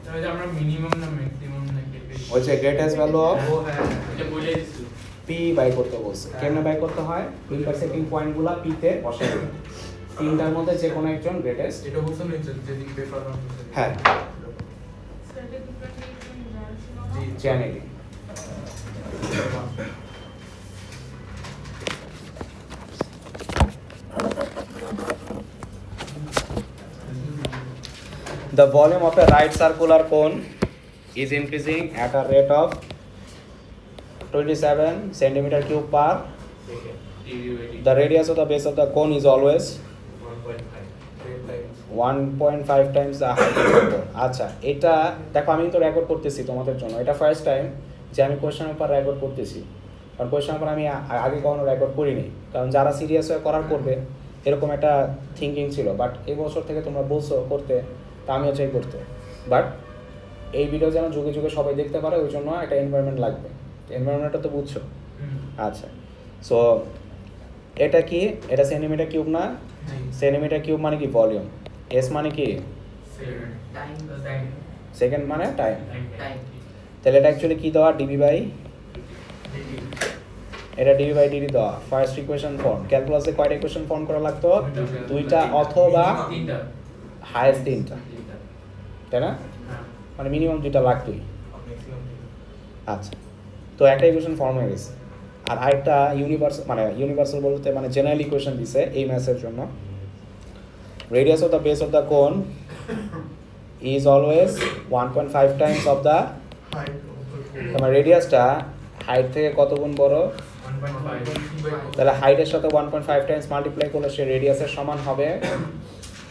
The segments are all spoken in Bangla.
তাহলে আমরা মিনিমাম না ম্যাক্সিমাম নাকি ওই যে গ্রেটেস্ট ভ্যালু অফ ও হ্যাঁ এটা বলে দিছি পি বাই করতে বলছে। কেমনে বাই করতে হয়? ইন্টারসেক্টিং পয়েন্টগুলো পি তে বসাই দিবেন। তিনটার মধ্যে যে কোনো একজন গ্রেটেস্ট। এটা বলছেন যদি পেপার রান হ্যাঁ জি জানি। The volume of a right circular cone is increasing at a rate of 27 centimeter cube per. The radius of the base of the cone is always 1.5 times the height of the cone. আচ্ছা এটা দেখো আমি তো রেকর্ড করতেছি তোমাদের জন্য। এটা ফার্স্ট টাইম যে আমি কোশ্চেন পেপার রেকর্ড করতেছি, কারণ কোশ্চেন পেপার আমি আগে কখনো রেকর্ড করিনি, কারণ যারা সিরিয়াস হয়ে করার করবে এরকম একটা থিঙ্কিং ছিল। বাট এই বছর থেকে তোমরা বলছো করতে, তা আমিও চাই করতে। বাট এই ভিডিও যেন যুগে যুগে সবাই দেখতে পারে, ওই জন্য একটা এনভায়রনমেন্ট লাগবে। এনভায়রনমেন্টটা তো বুঝছো? আচ্ছা, সো এটা কি? এটা সেন্টিমিটার কিউব না? সেন্টিমিটার কিউব মানে কি? ভলিউম। এস মানে কি? সেকেন্ড মানে টাইম। তাহলে এটা অ্যাকচুয়ালি কি দেওয়া? ডিবি বাই, এটা ডিবি বাই ডিডি দেওয়া। First equation form. ক্যালকুলাসে কয়টা ইকুয়েশন ফর্ম করা লাগতো? দুইটা অথবা হাইয়েস্ট তিনটা, তাই না? মানে মিনিমাম দুইটা লাগতোই। আচ্ছা, তো একটা ইকুয়েশন ফর্ম হয়ে গেছে। আর আরেকটা ইউনিভার্সাল বলতে মানে জেনারেল ইকুয়েশন দিছে এই ম্যাথের জন্য। Radius of the base of the cone is always 1.5 times of the, তোমার রেডিয়াসটা হাইট থেকে কত গুণ বড়? 1.5 তাহলে হাইটের সাথে 1.5 টাইমস মাল্টিপ্লাই করলে সে রেডিয়াসের সমান হবে।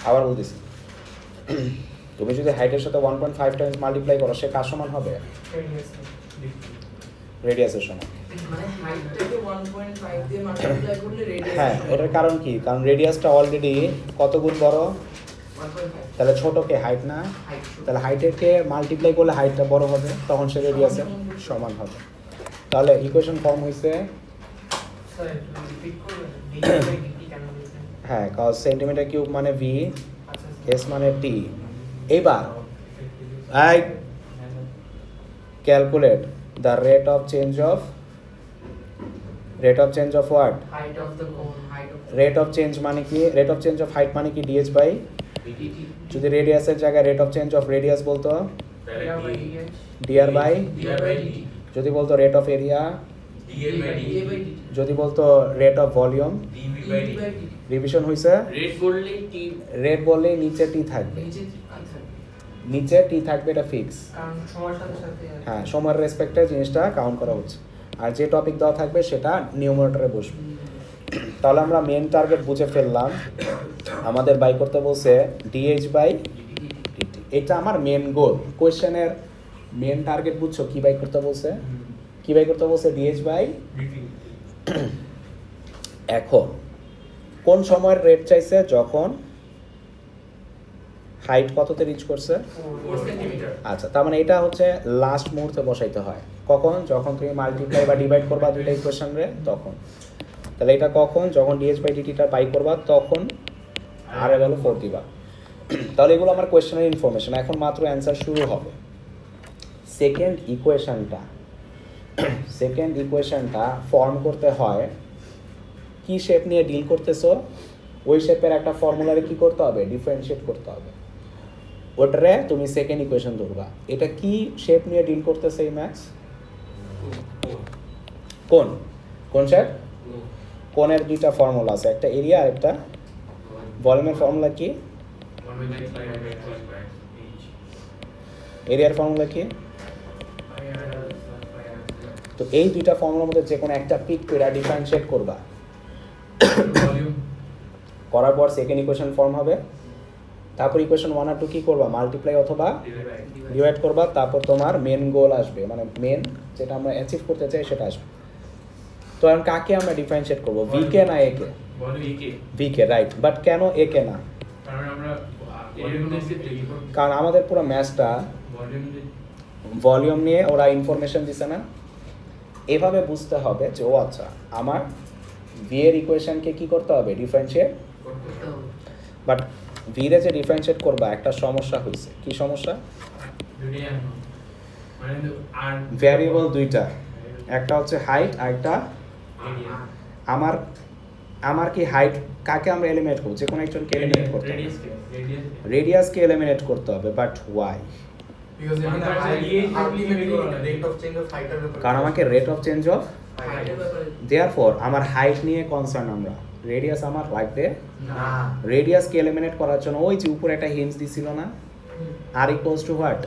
আবার বলতেছি, তুমি যদি হাইটের সাথে 1.5 টাইমস মাল্টিপ্লাই করো, সে কার সমান হবে? রেডিয়াসের সমান। মানে হাইটটাকে 1.5 দিয়ে মাল্টিপ্লাই করলে রেডিয়াস। হ্যাঁ, এটার কারণ কি? কারণ রেডিয়াসটা অলরেডি কত গুণ বড়? 1.5। তাহলে ছোটকে হাইট না, তাহলে হাইটেরকে মাল্টিপ্লাই করলে হাইটটা বড় হবে, তখন সে রেডিয়াসের সমান হবে। তাহলে ইকুয়েশন ফর্ম হয়েছে, হ্যাঁ, কজ সেন্টিমিটার কিউব মানে ভি, এস মানে টি। এবার I calculate the rate of change of what? Height of the cone, height of rate of change মানে কি? Rate of change of height মানে কি? ডিএইচ বাই, যদি রেডিয়াসের জায়গায় rate of change of radius বলতো ডিআর বাই, যদি বলতো রেট অফ এরিয়া, যদি বলতো রেট অফ ভলিউম। রিভিশন হয়েছে? রেট বললে নিচে টি থাকবে, নিচে টি থাকবে, এটা ফিক্স। কারণ সময়ের সাথে সাথে হ্যাঁ, সময়ের রেসপেক্টে জিনিসটা কাউন্ট করা হচ্ছে। আর যে টপিক দেওয়া থাকবে সেটা নিউমারেটরে বসবে। তাহলে আমরা মেন টার্গেট বুঝে ফেললাম। আমাদের বাই করতে বলছে ডিএইচ বাই ডিটি, এটা আমার মেন গোল। কোয়েশ্চেনের মেন টার্গেট বুঝছো? কি বাই করতে বলছে? কি বাই করতে বলছে? DH by. এখন কোন সময়ের রেট চাইছে? যখন হাইট কততে রিচ করছে? 4 সেন্টিমিটার। আচ্ছা, তার মানে এটা হচ্ছে লাস্ট মুহূর্তে বসাইতে হয়। কখন? যখন তুমি মাল্টিপ্লাই বা ডিভাইড করবা দুইটা ইকুয়েশন রে, তখন। তাহলে এটা কখন? যখন ডিএইচ বাই ডিটিটা বাই করবা, তখন আর এর ভ্যালু 4 দিবা। তাহলে এগুলো আমার কোয়েশ্চেনের ইনফরমেশন। এখন মাত্র অ্যান্সার শুরু হবে। সেকেন্ড ইকুয়েশনটা ফর্ম করতে হয়। কি শেপ নিয়ে ডিল করতেছো, ওই শেপের একটা ফর্মুলারে কি করতে হবে? ডিফারেন্সিয়েট করতে হবে। ওটারে তুমি সেকেন্ড ইকুয়েশন ধরবা। এটা কি শেপ নিয়ে ডিল করতেছে এই ম্যাথস? কোন শেপ? কোনের দুইটা ফর্মুলা আছে, একটা এরিয়া আর একটা ভলিউমের। ফর্মুলা কি? এরিয়ার ফর্মুলা কি? তো এই দুইটা ফর্মুলার মধ্যে যে কোনো একটা পিক করে ডিফারেন্সিয়েট করবা। করার পর সেকেন্ড ইকুয়েশন ফর্ম হবে। তারপর ইকুয়েশন 1 আর 2 কি করবা? মাল্টিপ্লাই অথবা ডিভাইড করবা। তারপর তোমার মেন গোল আসবে, মানে মেন যেটা আমরা অ্যাচিভ করতে চাই সেটা আসবে। তো এখন কাকে আমরা ডিফারেন্সিয়েট করব? ভি কে না A K? V K, right. But কেন এ কে না? কারণ আমাদের পুরো ম্যাথটা ভলিউম নিয়ে ওরা ইনফরমেশন দিছে না। এভাবে বুঝতে হবে যে ও আচ্ছা, আমার ভি এর ইকুয়েশনকে কি করতে হবে? ডিফারেন্সিয়েট। বাট ভি রে যে ডিফারেন্সিয়েট করবা, একটা সমস্যা হয়েছে। কি সমস্যা? দুটোই unknown। মানে আর ভ্যারিয়েবল দুইটা, একটা হচ্ছে হাইট আর একটা radius। আমার আমার কি হাইট, কাকে আমরা এলিমিনেট করব, যে কোনো একজনকে এলিমিনেট করতে হবে। Radius কে? Radius কে? রেডিয়াসকে এলিমিনেট করতে হবে, বাট ওয়াই? Because মানে এখানে height ultimately rate of change of height এর ব্যাপারে কারণ আমাকে রেট অফ চেঞ্জ অফ, হাইটের ব্যাপারে দেয়ারফর আমার হাইট নিয়ে কনসার্ন আমরা, রেডিয়াস আমার লাগবে না রেডিয়াসকে এলিমিনেট করার জন্য ওই যে উপরে একটা হিন্টস দিছিল না, আর ইকুয়ালস টু হোয়াট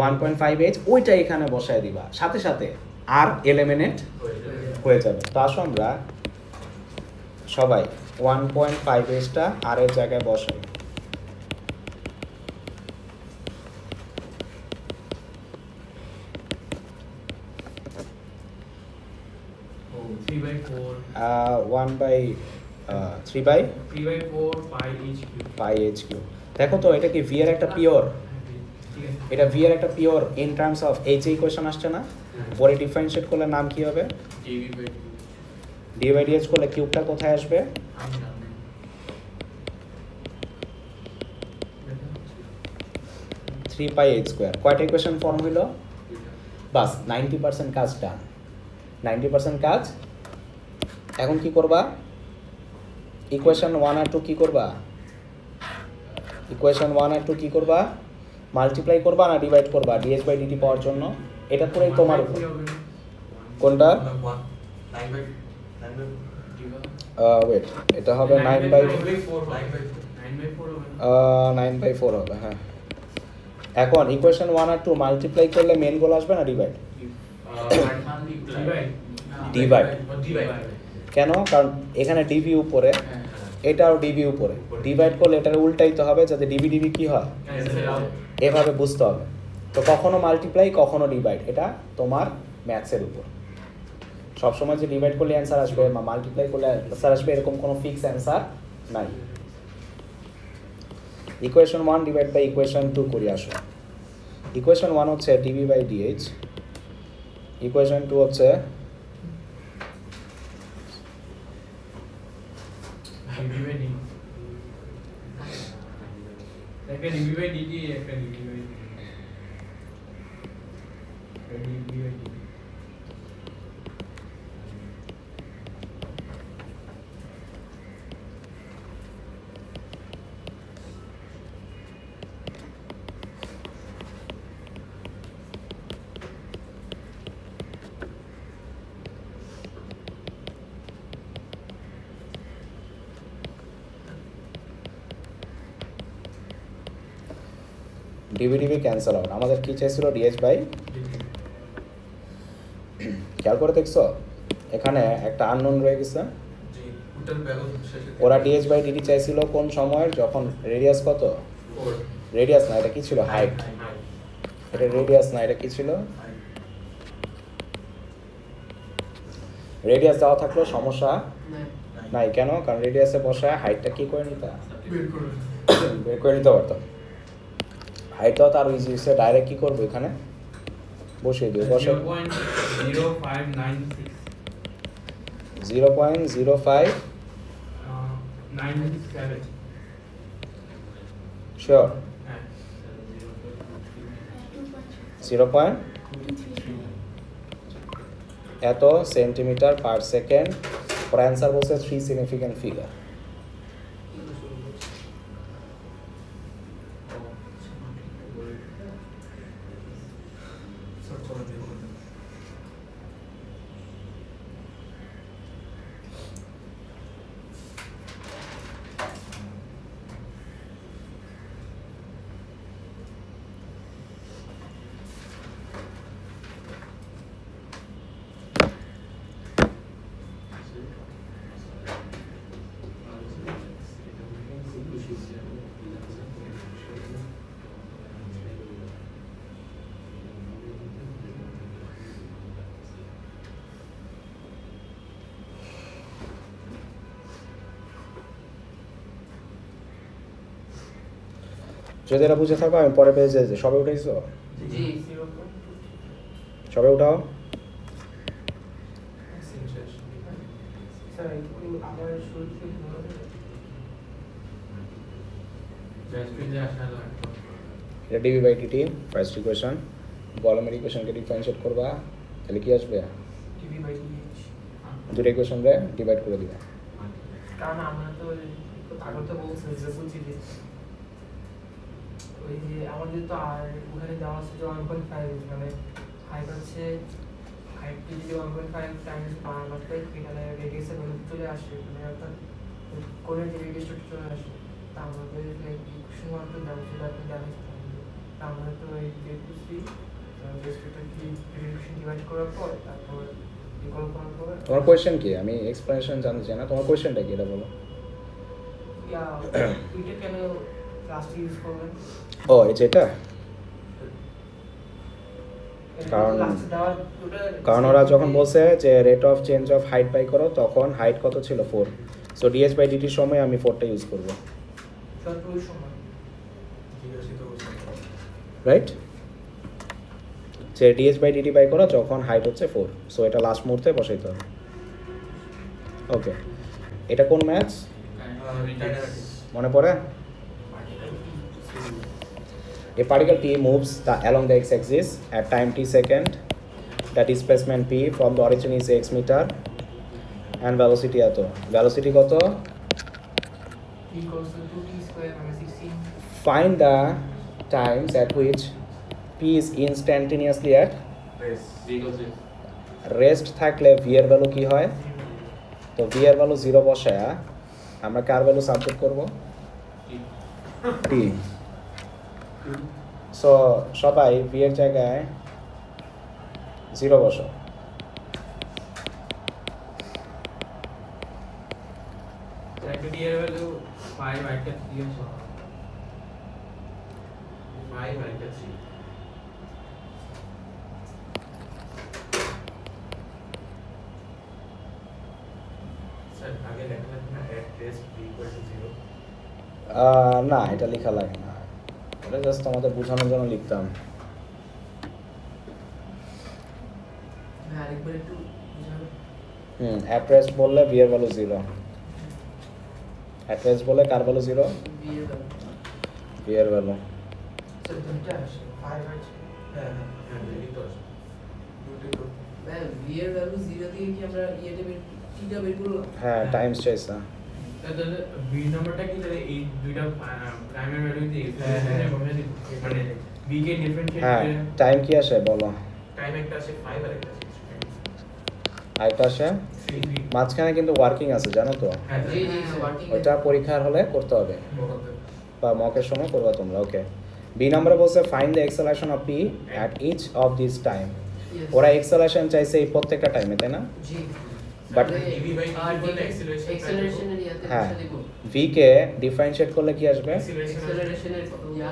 1.5 1.5h, ওইটা এখানে বসায় দিবা, সাথে সাথে আর এলিমিনেট হয়ে যাবে। তো আসো আমরা সবাই 1.5hটা আর এর জায়গায় বসাই। Oh, 3/4 3 by 3/4 pi h cube। Pi H কিউ। দেখো তো এটা কি ভি এর একটা পিওর, ঠিক আছে। এটা ভি এর একটা pure in terms of H equation আসছে না, পরে ডিফারেন্সিয়েট করলে নাম কি হবে, dv/dt D by D H করলে কিউবটা কোথায় আসবে, আমি জানি। 3 পাই এইচ স্কোয়ার। কয়টা ইকুয়েশন ফর্ম হইলো, বাস 90% কাজ ডান, 90% কাজ। এখন কি করবা, ইকুয়েশন 1 আর 2 কি করবা, ইকুয়েশন 1 আর 2 কি করবা, মাল্টিপ্লাই করবা না ডিভাইড করবা ডিএস বাই ডিটি পাওয়ার জন্য, এটা পুরোই তোমার উপর। কোনটা, 9/9 ওয়েট, এটা হবে 9/4 9/4 হবে। হবে, হ্যাঁ। এখন ইকুয়েশন 1 আর 2 মাল্টিপ্লাই করলে মেন গোল আসবে না ডিভাইড, Divide. কেন, কারণ এখানে ডিভি উপরে, এটাও ডিভি উপরে, ডিভাইড করলে এটার উল্টাইতে হবে যাতে ডিভি ডিভি কি হয়, এভাবে বুঝতে হবে। তো কখনো মাল্টিপ্লাই কখনো ডিভাইড, এটা তোমার ম্যাথসের উপর। সবসময় যে ডিভাইড করলে অ্যান্সার আসবে বা মাল্টিপ্লাই করলে অ্যান্সার আসবে এরকম কোনো ফিক্স অ্যান্সার নাই। ইকুয়েশন 1 ডিভাইড বাই ইকুয়েশন 2 করি আসো। ইকুয়েশন 1 হচ্ছে ডিভি বাই ডিএইচ, ইকুয়েশন 2 হচ্ছে dv/dt একটা dv/dt একটা dv/dt DV DV cancel out, আমাদের কি চাইছিল ডিএইচ বাই, খেয়াল করে দেখছো এখানে একটা আননোন রয়ে গেছে, জি টোটাল ভ্যালু শেষে ওরা ডিএইচ বাই ডিটি চাইছিল কোন সময়ের, যখন রেডিয়াস কত, 4 রেডিয়াস না এটা কি ছিল, হাইট, এটা রেডিয়াস না এটা কি ছিল, রেডিয়াস দেওয়া থাকলো সমস্যা নাই, কেন, কারণ রেডিয়াসে বসায় হাইটটা কি করে নিতে, বের করুন বের করে নিতে পারতাম। হাইটটাও তার ইজি হচ্ছে, ডাইরেক্ট কি করবো এখানে বসিয়ে দিই, বসে 0.0596 0.05 97 শিওর, হ্যাঁ 0. এত সেন্টিমিটার পার সেকেন্ড, ওর অ্যান্সার বলছে 3 সিগনিফিক্যান্ট ফিগার। সব করে দেব যদি এরা বুঝে থাকো আমি পরে পেয়ে যাই, সবে উঠেছো, জি সবে উঠাও, স্যার একটু আবার শুরু থেকে বলুন। ব্যাসপিতে আসা লাগবে এটা DV by DT first equation. ভলিউমের ইকুয়েশনকে ডিফারেন্সিয়েট করবা, তাহলে কি আসবে? TV by TH. দুটো ইকুয়েশনকে ডিভাইড করে দিবা। কারণ আমরা তো আগত বলছি যে বুঝি যে ওই যে আমাদের তো আর ওখানে দেওয়া আছে যে 1.5 মানে হাইট হচ্ছে হাইট যদি 1.5 টাইমস পাওয়ার মাত্রায় এখানে রেডিয়াসের ভ্যালু চলে আসে মানে অর্থাৎ কোণের যে রেডিয়াসটা চলে আসে তা আমাদের ইকুয়েশন ওয়ান তো দেওয়া ছিল আপনি জানেন তা আমরা তো এই দেখতেছি রেসপেক্টটা কি রেডিয়েশন ডিভাইড করার পর তারপর ইকুয়াল করার পর তোমার কোয়েশ্চেন কি? আমি এক্সপ্লেনেশন জানতে চাই না, তোমার কোয়েশ্চেনটা কি এটা বলো। ইয়া এটা কেন ক্লাসটি ইউজ করবেন? ও এই যে এটা, কারণ ওরা যখন বলছে যে rate of change of height by করো, তখন হাইট কত ছিল? 4। সো ডিএস বাই ডিটির সময় আমি 4টা ইউজ করবো, রাইট? যে ডিএস বাই ডিটি বাই করো যখন হাইট হচ্ছে 4, সো এটা লাস্ট মুহূর্তে বসাইতে হবে। ওকে, এটা কোন ম্যাথস মনে পড়ে? A particle T moves along the x-axis at time t second. That displacement p from the origin is x meter and velocity এত। velocity কত? equals to 2t square minus 16. Find the times at which p is instantaneously at rest থাকলে v এর ভ্যালু কি হয়? তো v এর ভ্যালু 0 বসায়া আমরা কার ভ্যালু সাবজেক্ট করব? t। সো সবাই v এর জায়গায় 0 বসো। একটা ডি এর ভ্যালু 5 একটা 3 আছে 5 একটা 3 স্যার আগে লেখা লাগবে না at rest b equal to 0 না, এটা লেখা লাগে না, এটা জাস্ট তোমাদের বোঝানোর জন্য লিখতাম। হ্যাঁ আরেকবার একটু বুঝাবেন। অ্যাট রেস্ট বললে v এর ভ্যালু 0, অ্যাট রেস্ট বললে কার ভ্যালু 0? বি এর ভ্যালু v এর ভ্যালু। স্যার দুইটা আসে 5 আছে। হ্যাঁ হ্যাঁ দুটোই তো আছে দুটোই তো। হ্যাঁ বি এর ভ্যালু 0 থেকে কি আমরা ইয়েটা বের টিটা বের করলাম? হ্যাঁ, টাইমস চাইছে। তাহলে বি নাম্বারটা কি তাহলে এই দুইটা প্রাইমারি ভ্যালু দিয়ে হ্যাঁ, হ্যাঁ। মানে বি কে ডিফারেন্সিয়েট হ্যাঁ, করে টাইম কি আসে বলো? টাইম একটা আছে 5 আর একটা আছে আরেকটা আসে 3 মাঝখানে কিন্তু ওয়ার্কিং আছে জানো তো, হ্যাঁ জি জি ওয়ার্কিং ওইটা পরীক্ষার হলে করতে হবে বলতে বা মকের সময় করবা তোমরা। ওকে, বি নাম্বারে বলছে find the acceleration of P at each of this time. ওরা এক্সেলারেশন চাইছে এই প্রত্যেকটা টাইমে, তাই না? জি বাট ডিভি বাই আর ডিটি বললে acceleration acceleration এর ইয়াতে হ্যাঁ, বসে দেব ভি কে ডিফারেন্সিয়েট করলে কি আসবে? acceleration এর ইয়া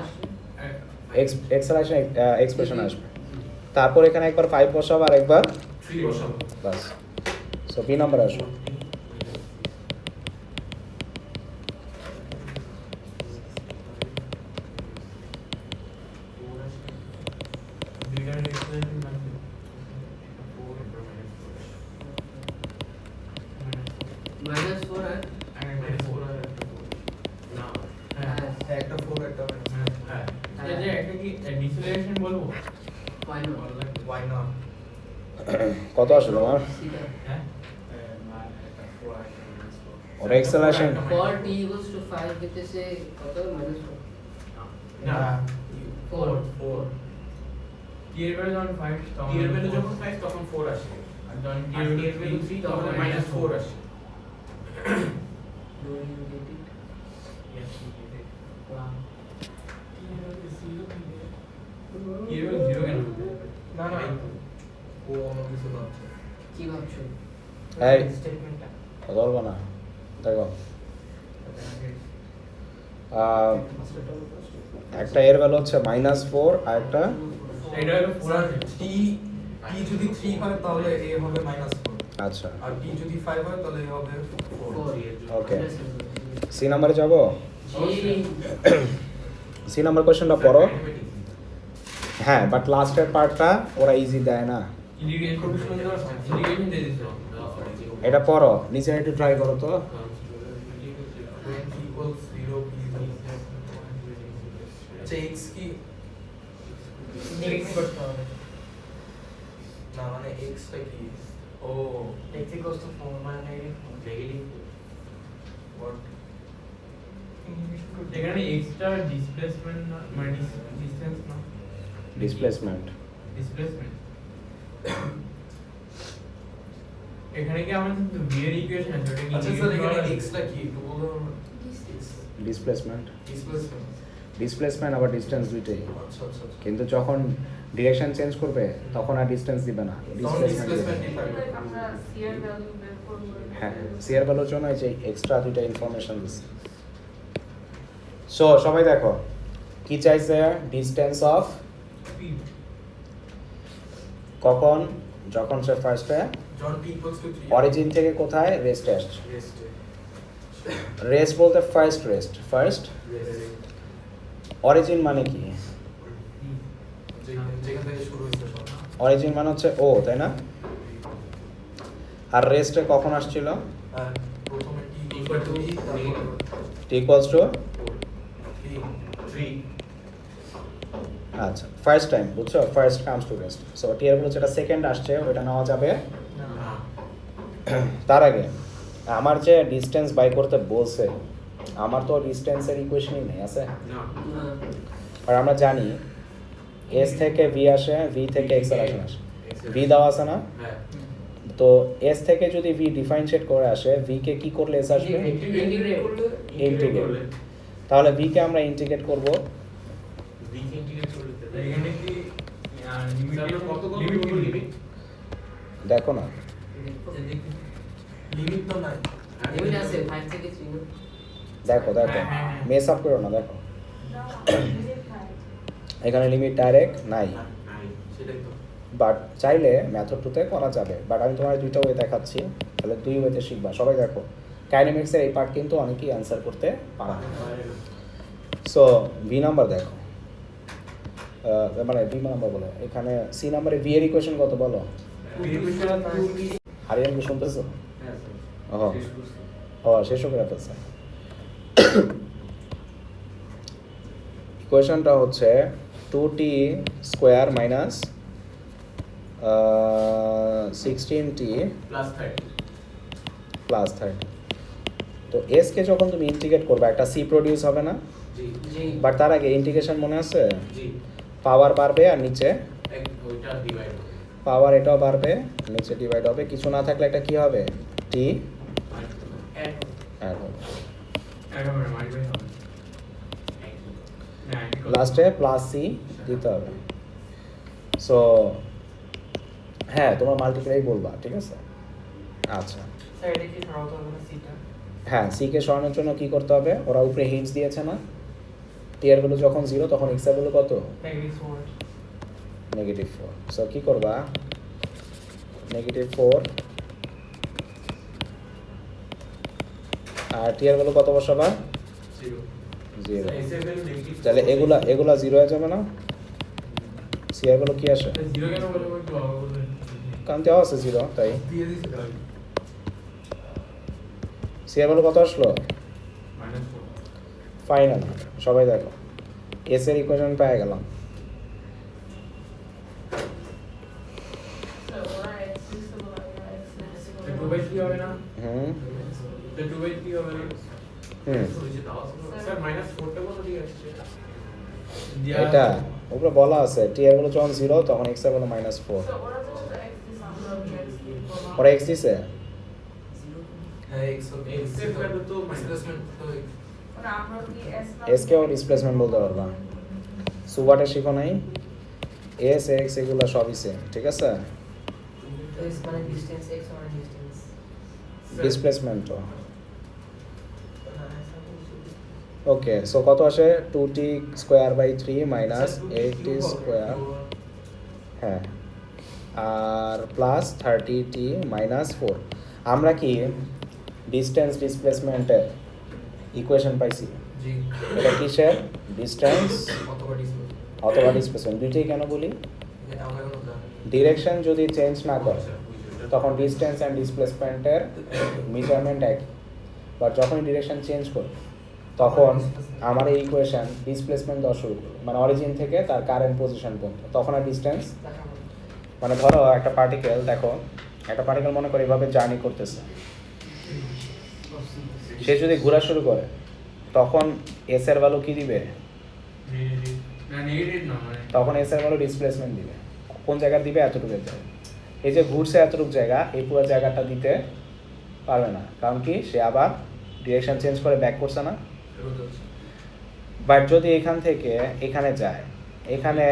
এক্সেলারেশন এক্সপ্রেশন আসবে। তারপর এখানে একবার 5 বসাবো আর একবার 3 বসাবো বাস। সো বি নাম্বার আসবে। দুইটার এক্সপ্রেশন লাগবে minus 4 আর আর মাইনাস 4 আর একটা 4 না হ্যাঁ একটা 4 একটা হ্যাঁ এটা যে একটা কি ডিসেলারেশন বলবো why not why not কত আসবে তোমার? সেটা হ্যাঁ ওরা acceleration for t equals to 5 হইতেছে কত minus 4 না 4 4 টি এর ভ্যালু যখন 5 তখন টি এর ভ্যালু যখন 5 তখন 4 আসে আর যখন টি আর এর ভ্যালু 3 তখন তখন মাইনাস 4 আসে do you get it wow টি এর ভ্যালু 0 কেন না না ও অন্য কিছু ভাবছে কি ভাবছো এই স্টেটমেন্টটা বলবো না, দেখো একটা এর ভ্যালু হচ্ছে -4 আর একটা এটা হলো 4 আসবে টি টি যদি 3 হয় তাহলে এ হবে -4 আচ্ছা। আর টি যদি 5 হয় তাহলে এ হবে 4 ওকে, সি নাম্বারে যাব। জি সি নাম্বার কোশ্চেনটা পড়ো। হ্যাঁ, বাট লাস্টের পার্টটা ওরা ইজি দেয় না, ইন্ডিকেশন খুব সুন্দর ইন্ডিকেশন দিয়ে দিছে এটা পড়ো, নিচে একটু ট্রাই করো তো। equals 0 p আচ্ছা x কি ক্লিক করতে হবে না মানে x টা কি ও x equals to 4 মানে নেগেটিভ নেগেটিভ what এখানে এক্সট্রা ডিসপ্লেসমেন্ট মানে ডিসটেন্স না ডিসপ্লেসমেন্ট ডিসপ্লেসমেন্ট এখানে কি আমাদের v এর ইকুয়েশন আছে ওটা কি আচ্ছা স্যার এখানে x টা কি একটু বলুন ডিসপ্লেসমেন্ট ডিসপ্লেসমেন্ট ডিসপ্লেসমেন্ট আবার ডিসটেন্স দুইটাই আচ্ছা আচ্ছা আচ্ছা কিন্তু যখন ডিরেকশন চেঞ্জ করবে তখন আর ডিসটেন্স দিবে না তখন ডিসপ্লেসমেন্ট ডিসপ্লেসমেন্ট দিবে ডিফাইন আমরা সিআর ভ্যালু বের করব হ্যাঁ সিআর ভ্যালুর জন্য এই যে এক্সট্রা দুইটা ইনফরমেশন দিচ্ছে সো সবাই দেখো কি চাইছে ডিসটেন্স অফ কখন যখন সে ফার্স্টে জন t equals to 3 অরিজিন থেকে কোথায় রেস্টে আসছে রেস্ট রেস্ট বলতে ফার্স্ট ফার্স্ট অরিজিন মানে কি যেখান থেকে শুরু হয়েছে সব অরিজিন মানে হচ্ছে ও তাই না আর রেস্টে কখন আসছিল আর প্রথমে t equal to তারপর টি ইকুয়ালস টু 3 আচ্ছা ফার্স্ট টাইম বুঝছো first comes to rest so টি এর বলে যেটা সেকেন্ড আসছে ওটা নেওয়া যাবে না তার আগে আমার যে ডিসটেন্স বাই করতে বলছে আমার তো ডিসটেন্সের ইকুয়েশনই নেই আছে না আর আমরা জানি এস থেকে ভি আসে ভি থেকে এক্সেলারেশন আসে ভি দেওয়া আছে না হ্যাঁ তো এস থেকে যদি ভি ডিফারেনশিয়েট করে আসে ভি কে কি করলে এস আসবে ইন্টিগ্রেট করলে ইন্টিগ্রেট তাহলে ভি কে আমরা ইন্টিগ্রেট করব v কে ইন্টিগ্রেট করলে এখানে কি লিমিট কত লিমিট দেখো না লিমিট তো নাই লিমিট আছে 5 থেকে 3 না দেখো দেখো হ্যাঁ, হ্যাঁ, হ্যাঁ। মেস আপ করো না দেখো এখানে লিমিট ডাইরেক্ট নাই নাই সেটাই তো বাট চাইলে মেথড টুতে করা যাবে বাট আমি তোমার দুইটা ওয়ে দেখাচ্ছি তাহলে দুই ওয়েতে শিখবা সবাই দেখো কাইনেমিক্সের এই পার্ট কিন্তু অনেকেই অ্যান্সার করতে পারে না সো ভি নাম্বার দেখো মানে ভি নাম্বার বলে এখানে সি নাম্বারে ভি এর ইকুয়েশন কত বলো আরিয়ান কি শুনতেছো ও শেষও করে ফেলছে ইকুয়েশনটা হচ্ছে 2t square minus 16t plus 30 plus 30 তো এস কে যখন তুমি ইন্টিগ্রেট করবে একটা সি প্রডিউস হবে না জি জি বাট তার আগে ইন্টিগ্রেশন মনে আছে জি পাওয়ার বাড়বে আর নিচে এক ওইটা ডিভাইড হবে পাওয়ার এটাও বাড়বে নিচে ডিভাইড হবে কিছু না থাকলে একটা কি হবে টি এক অ্যাড হবে একেবারে মাইনাস হবে না লাস্টে প্লাস সি দিতে হবে সো হ্যাঁ তোমরা মাল্টিপ্লাই বলবা ঠিক আছে আচ্ছা স্যার এটা কি সরাতে হবে না সিটা হ্যাঁ সি কে সরানোর জন্য কি করতে হবে ওরা উপরে হিন্টস দিয়েছে না টি এর ভ্যালু যখন 0 তখন এক্স এর ভ্যালু কত নেগেটিভ 4 নেগেটিভ 4 সো কি করবা নেগেটিভ 4 আর টি এর ভ্যালু কত বসাবা 0 0 এস এর ভ্যালু নেগেটিভ তাহলে এগুলা 0 হয়ে যাবে না সি এর ভ্যালু কি আসে 0 কেন বলবো একটু ভালো করে কারণ দেওয়া আছে 0 তাই দিয়ে দিছি তাহলে সি এর ভ্যালু কত আসলো -4 ফাইনাল সবাই দেখো এস এর ইকুয়েশন পেয়ে গেলাম স্যার ওরা এক্সিস তো বলা তো 2/3 হবে না হুম তো 2/3 হবে না হুম স্যার -4 টা কত ঠিক আছে এটা উপরে বলা আছে টি এর ভ্যালু যখন 0 তখন এক্স এর ভ্যালু -4 স্যার ওরা যখন এক্সিস আমরা এক্সিস ওরা এক্স দিছে হ্যাঁ x X এর ভ্যালু তো ডিসপ্লেসমেন্ট তো মানে আমরা কি এস কেও ডিসপ্লেসমেন্ট বলতে পারবা সুবাটে শিখো নাই এস এক্স এগুলো সবই সেম ঠিক আছে এস মানে ডিসটেন্স এক্স মানে ডিসটেন্স ডিসপ্লেসমেন্ট তো ওকে সো কত আসে 2t square by 3 minus 8t square হ্যাঁ আর প্লাস 30t মাইনাস 4 আমরা কি ডিসটেন্স ডিসপ্লেসমেন্টের ইকুয়েশন পাইছি জি এটা কিসের ডিসটেন্স অথবা ডিসপ্লেসমেন্ট অথবা ডিসপ্লেসমেন্ট দুইটাই কেন বলি আমরা এখন জানি ডিরেকশন যদি চেঞ্জ না করে তখন ডিসটেন্স অ্যান্ড ডিসপ্লেসমেন্টের মেজারমেন্ট একই বাট যখনই ডিরেকশন চেঞ্জ করবে তখন আমার এই ইকুয়েশন ডিসপ্লেসমেন্ট দেওয়া শুরু করবে, মানে অরিজিন থেকে তার কারেন্ট পজিশন পর্যন্ত। তখন আর ডিস্টেন্স, মানে ধরো একটা পার্টিকেল, দেখো একটা পার্টিকেল মনে করে এভাবে জার্নি করতেছে, সে যদি ঘোরা শুরু করে তখন এস এর ভ্যালু কি দিবে? তখন এস এর ভ্যালু ডিসপ্লেসমেন্ট দিবে। কোন জায়গা দিবে? এতটুকু জায়গা। এই যে ঘুরছে এতটুকু জায়গা, এই পুরো জায়গাটা দিতে পারবে না, কারণ কি সে আবার ডিরেকশন চেঞ্জ করে ব্যাক করছে না। বাট যদি এখান থেকে এখানে যায়, এখানে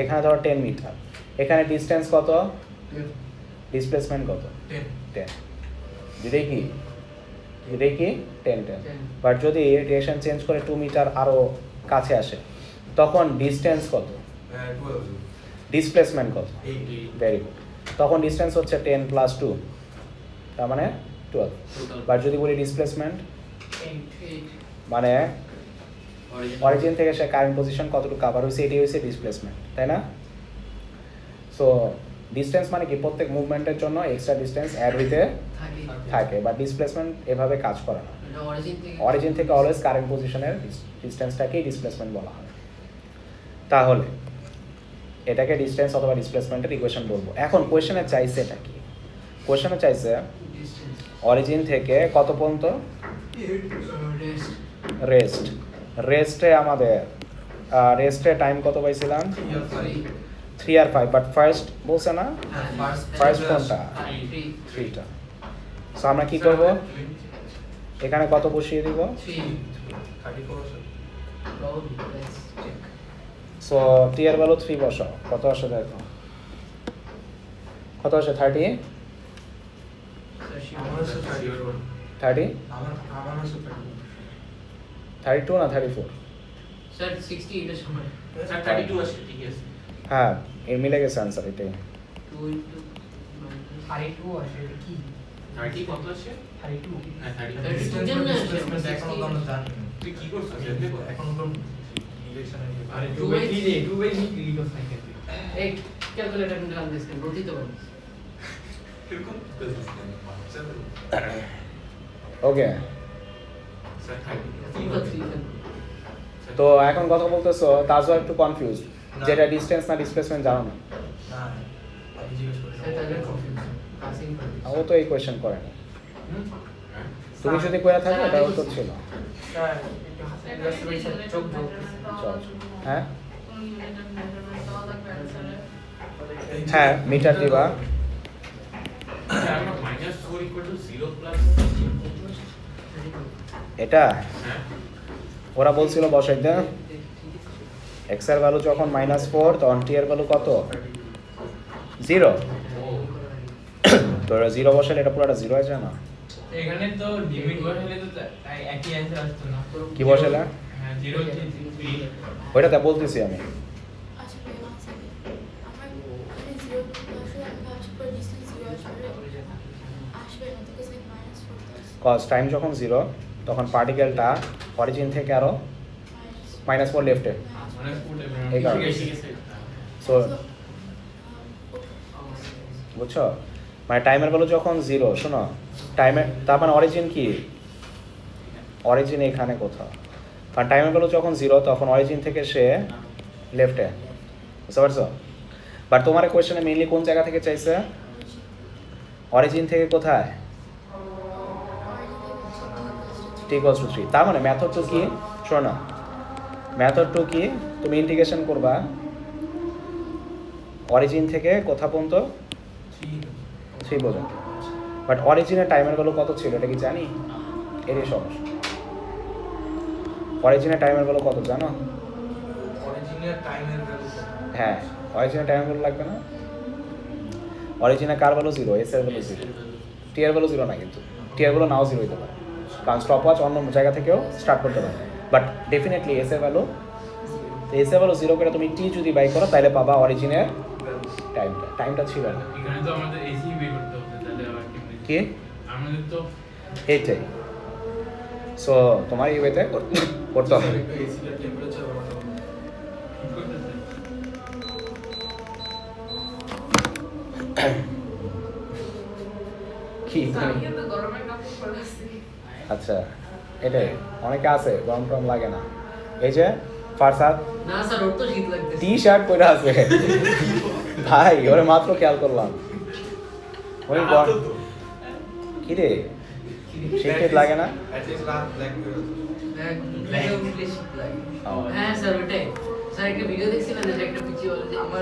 এখানে ধরো 10 মিটার, এখানে ডিস্টেন্স কত, ডিসপ্লেসমেন্ট কত? 10। দিদি কি 10। বাট যদি ডিরেকশন চেঞ্জ করে 2 মিটার আরো কাছে আসে, তখন ডিস্টেন্স কত, ডিসপ্লেসমেন্ট কত? Very good. তখন ডিস্টেন্স হচ্ছে 10 + 2, তার মানে 12। বাট যদি বলি ডিসপ্লেসমেন্ট, মানে অরিজিন থেকে সে কারেন্ট পজিশন কতটুকু কভার হয়েছে, এটাই হচ্ছে ডিসপ্লেসমেন্ট, তাই না? সো ডিস্টেন্স মানে কি প্রত্যেক মুভমেন্টের জন্য এক্সট্রা ডিস্টেন্স অ্যাড হইতে থাকে, বা ডিসপ্লেসমেন্ট এভাবে কাজ করে না। অরিজিন থেকে অলওয়েজ কারেন্ট পজিশনের ডিস্টেন্সটাকেই ডিসপ্লেসমেন্ট বলা হয়। তাহলে এটাকে ডিস্টেন্স অথবা ডিসপ্লেসমেন্টের ইকুয়েশন বলবো। এখন কোয়েশ্চেনে চাইছে এটা কি? কোয়েশ্চেনে চাইছে অরিজিন থেকে কত পর্যন্ত রেস্ট। রেস্টে আমাদের রেস্টে টাইম কত পাইছিলাম? 3 আর 5। বাট ফার্স্ট বলছে না, ফার্স্ট কোনটা? 3টা। সো আমরা কি করব? এখানে কত বসিয়ে দিব? সো টি এর ভ্যালু 3 বসাও, কত আসে দেখো, কত আসে? 30 32 না 34? স্যার 60 এটা সময় স্যার 32 আসে, ঠিক আছে। হ্যাঁ, এর মিলে গেছে आंसर এটাই। 2 into 32 আসে কি? 30 কত আসে? 32 হ্যাঁ 32। এখনো তো আমরা জানি না। তুই কি করছিস জানতে পার? এখনো তো ডিরেকশন আরে 2/3 ক্রিয়েট অফ সাইকেল এই ক্যালকুলেটর নিয়ে রান দিস কেন গতি তো বল এরকম ওকে, স্যার 30 তো এখন কথা বলতেছো তাজও একটু কনফিউজড, যেটা ডিসটেন্স না ডিসপ্লেসমেন্ট জানো না। না আমি জিজ্ঞেস করি স্যার তাহলে কনফিউশন পাসিং ও তো এই কোয়েশ্চেন করে না। তুমি যদি কইরা থাকো এটা উত্তর ছিল। স্যার একটু চোখ যোগ চল, হ্যাঁ হ্যাঁ মিটার দিবা। স্যার আমরা -4 0 প্লাস এটা হ্যাঁ ওরা বলছিল বসাই দে, x এর ভ্যালু যখন -4 তখন t এর ভ্যালু কত? 0। তো 0 বসালে এটা পুরোটা 0 হয়ে যায় না? এখানে তো লিমিট বসালে তো তাই একই অ্যানসার আসতো না। কি বসালে? হ্যাঁ 0 থেকে 3 ওইটাতে বলতেছি আমি। আচ্ছা ভাই ওয়ান সেকেন্ড, আমার এখানে 0 আসলে আমি ভাবছি পরে ডিস্টেন্স 0 আসবে না, তো কাছে -4 কজ টাইম যখন 0 তখন পার্টিকেলটা অরিজিন থেকে আরো -4 লেফটে, মানে ফুল এই কারণে। ঠিক আছে। সো বুঝছো, মানে টাইমের ভ্যালু যখন 0, শোনো টাইমের তার মানে অরিজিন কি? অরিজিন এখানে কোথাও। কারণ টাইমের ভ্যালু যখন 0 তখন অরিজিন থেকে সে লেফটে, বুঝতে পারছো? বাট তোমার কোয়েশ্চেনে মেইনলি কোন জায়গা থেকে চাইছে? অরিজিন থেকে কোথায়? t = 3। তার মানে মেথড টু কি? শোনো না, মেথড টু কি? তুমি ইন্টিগ্রেশন করবা অরিজিন থেকে কোথা পর্যন্ত? 3 পর্যন্ত। বাট অরিজিনের টাইমের ভ্যালু কত ছিল এটা কি জানি? এরই সমস্যা। অরিজিনের টাইমের ভ্যালু কত জানো? অরিজিনাল টাইমের ভ্যালু কত? হ্যাঁ, অরিজিনের টাইমের ভ্যালু লাগবে না? অরিজিনের কার ভ্যালু 0, এস এর ভ্যালু 0, টি এর ভ্যালু 0 না, কিন্তু টি এর ভ্যালু নাও 0 হতে পারে, কারণ স্টপওয়াচ অন্য জায়গা থেকেও স্টার্ট করতে পারে। বাট ডেফিনেটলি এস এর ভ্যালু, এস এর ভ্যালু 0 করে তুমি টি যদি বাই করো তাহলে পাবা অরিজিনের টাইমটা ছিল না। এখানে তো আমাদের এসি বের করতে হবে, তাহলে আবার কেমনে কি? আমাদের তো এইটাই। সো তোমার এই ওয়েতে করতে হবে। একটু এসি এর টেম্পারেচার বাড়াতে হবে। ঠিক করতেছে। কি আমি কিন্তু গরমের কাপড় পরে আসছি। আচ্ছা এটাই অনেকে আছে গরম টরম লাগে না। এই যে ফারসাদ না স্যার ওর তো শীত লাগতেছে টি শার্ট পরে আছে ভাই, ওরে মাত্র খেয়াল করলাম। ওই কি রে শীত লাগে না? দেখ, উঠলে শীত লাগে। ও। হ্যাঁ স্যার ওটাই স্যার একটা ভিডিও দেখছিলেন যে একটা পিচি বলে যে আমার